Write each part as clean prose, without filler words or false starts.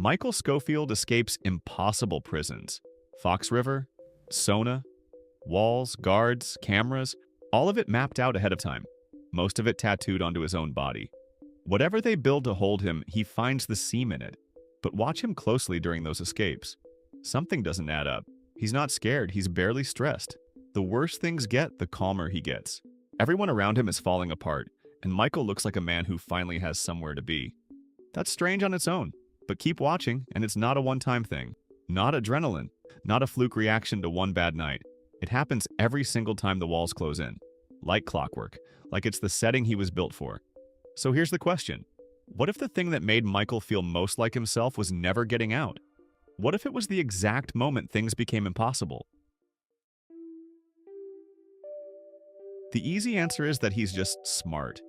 Michael Scofield escapes impossible prisons. Fox River, Sona, walls, guards, cameras, all of it mapped out ahead of time, most of it tattooed onto his own body. Whatever they build to hold him, he finds the seam in it. But watch him closely during those escapes. Something doesn't add up. He's not scared, he's barely stressed. The worse things get, the calmer he gets. Everyone around him is falling apart, and Michael looks like a man who finally has somewhere to be. That's strange on its own, but keep watching, and it's not a one-time thing. Not adrenaline, not a fluke reaction to one bad night. It happens every single time the walls close in. Like clockwork, like it's the setting he was built for. So here's the question. What if the thing that made Michael feel most like himself was never getting out? What if it was the exact moment things became impossible? The easy answer is that he's just smart,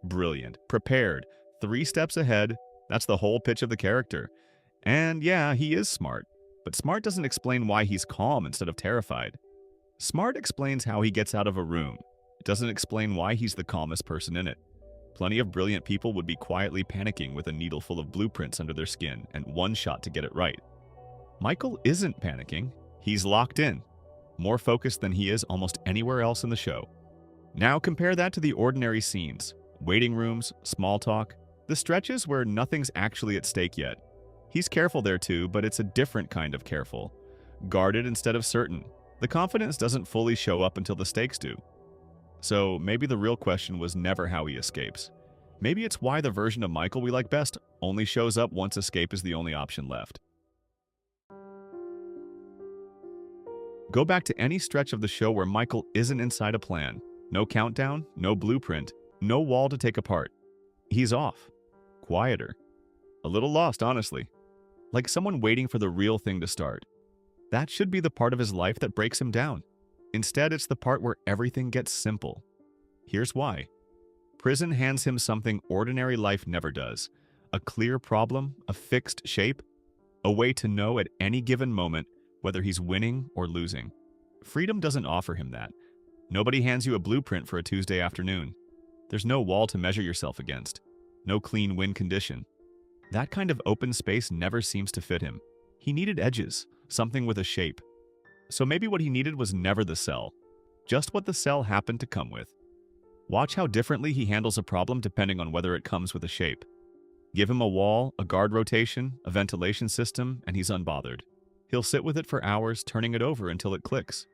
brilliant, prepared, 3 steps ahead. That's the whole pitch of the character. And yeah, he is smart, but smart doesn't explain why he's calm instead of terrified. Smart explains how he gets out of a room. It doesn't explain why he's the calmest person in it. Plenty of brilliant people would be quietly panicking with a needle full of blueprints under their skin and one shot to get it right. Michael isn't panicking. He's locked in, more focused than he is almost anywhere else in the show. Now compare that to the ordinary scenes, waiting rooms, small talk, the stretches where nothing's actually at stake yet. He's careful there too, but it's a different kind of careful. Guarded instead of certain. The confidence doesn't fully show up until the stakes do. So maybe the real question was never how he escapes. Maybe it's why the version of Michael we like best only shows up once escape is the only option left. Go back to any stretch of the show where Michael isn't inside a plan. No countdown, no blueprint, no wall to take apart. He's off. Quieter. A little lost, honestly. Like someone waiting for the real thing to start. That should be the part of his life that breaks him down. Instead, it's the part where everything gets simple. Here's why. Prison hands him something ordinary life never does. A clear problem, a fixed shape, a way to know at any given moment whether he's winning or losing. Freedom doesn't offer him that. Nobody hands you a blueprint for a Tuesday afternoon. There's no wall to measure yourself against. No clean win condition. That kind of open space never seems to fit him. He needed edges, something with a shape. So maybe what he needed was never the cell, just what the cell happened to come with. Watch how differently he handles a problem depending on whether it comes with a shape. Give him a wall, a guard rotation, a ventilation system, and he's unbothered. He'll sit with it for hours, turning it over until it clicks.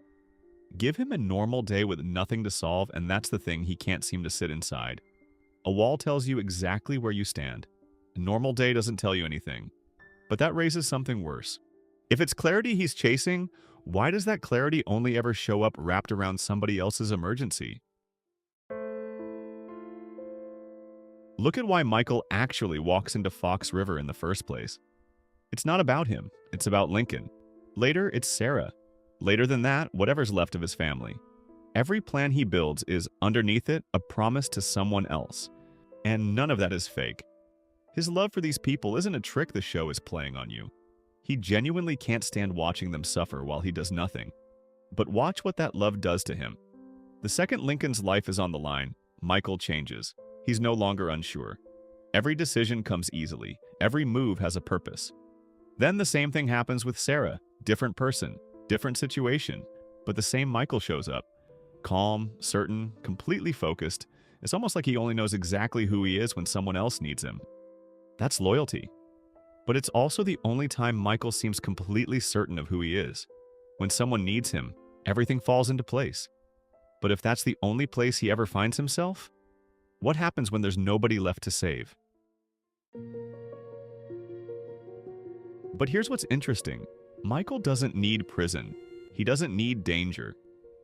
Give him a normal day with nothing to solve, and that's the thing he can't seem to sit inside. A wall tells you exactly where you stand. A normal day doesn't tell you anything. But that raises something worse. If it's clarity he's chasing, why does that clarity only ever show up wrapped around somebody else's emergency? Look at why Michael actually walks into Fox River in the first place. It's not about him, it's about Lincoln. Later, it's Sarah. Later than that, whatever's left of his family. Every plan he builds is, underneath it, a promise to someone else. And none of that is fake. His love for these people isn't a trick the show is playing on you. He genuinely can't stand watching them suffer while he does nothing. But watch what that love does to him. The second Lincoln's life is on the line, Michael changes. He's no longer unsure. Every decision comes easily. Every move has a purpose. Then the same thing happens with Sarah. Different person, different situation, but the same Michael shows up. Calm, certain, completely focused. It's almost like he only knows exactly who he is when someone else needs him. That's loyalty. But it's also the only time Michael seems completely certain of who he is. When someone needs him, everything falls into place. But if that's the only place he ever finds himself, what happens when there's nobody left to save? But here's what's interesting. Michael doesn't need prison. He doesn't need danger.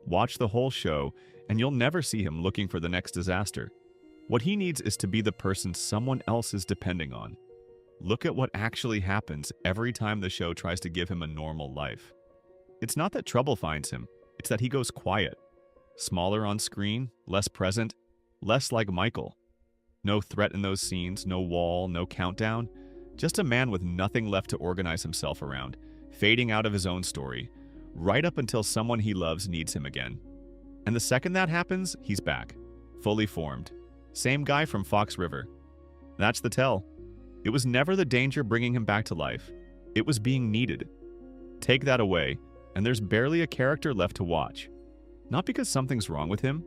Watch the whole show, and you'll never see him looking for the next disaster. What he needs is to be the person someone else is depending on. Look at what actually happens every time the show tries to give him a normal life. It's not that trouble finds him, it's that he goes quiet. Smaller on screen, less present, less like Michael. No threat in those scenes, no wall, no countdown. Just a man with nothing left to organize himself around, fading out of his own story, right up until someone he loves needs him again. And the second that happens, he's back, fully formed. Same guy from Fox River. That's the tell. It was never the danger bringing him back to life. It was being needed. Take that away, and there's barely a character left to watch. Not because something's wrong with him,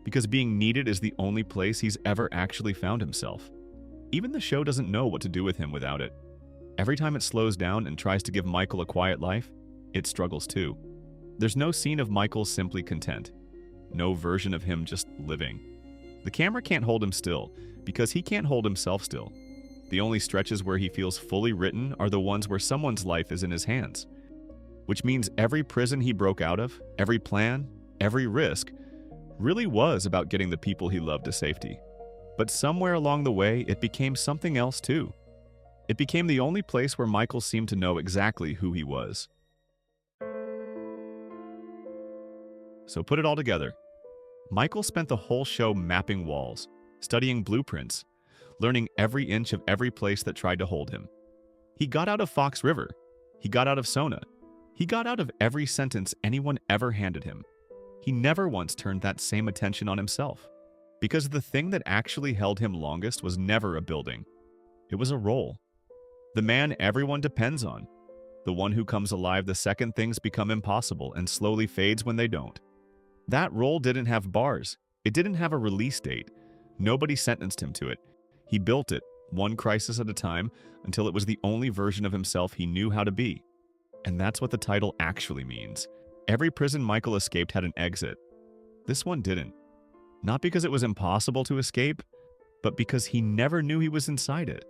because being needed is the only place he's ever actually found himself. Even the show doesn't know what to do with him without it. Every time it slows down and tries to give Michael a quiet life, it struggles too. There's no scene of Michael simply content. No version of him just living. The camera can't hold him still, because he can't hold himself still. The only stretches where he feels fully written are the ones where someone's life is in his hands. Which means every prison he broke out of, every plan, every risk, really was about getting the people he loved to safety. But somewhere along the way, it became something else too. It became the only place where Michael seemed to know exactly who he was. So put it all together. Michael spent the whole show mapping walls, studying blueprints, learning every inch of every place that tried to hold him. He got out of Fox River. He got out of Sona. He got out of every sentence anyone ever handed him. He never once turned that same attention on himself. Because the thing that actually held him longest was never a building. It was a role. The man everyone depends on. The one who comes alive the second things become impossible and slowly fades when they don't. That role didn't have bars. It didn't have a release date. Nobody sentenced him to it. He built it, one crisis at a time, until it was the only version of himself he knew how to be. And that's what the title actually means. Every prison Michael escaped had an exit. This one didn't. Not because it was impossible to escape, but because he never knew he was inside it.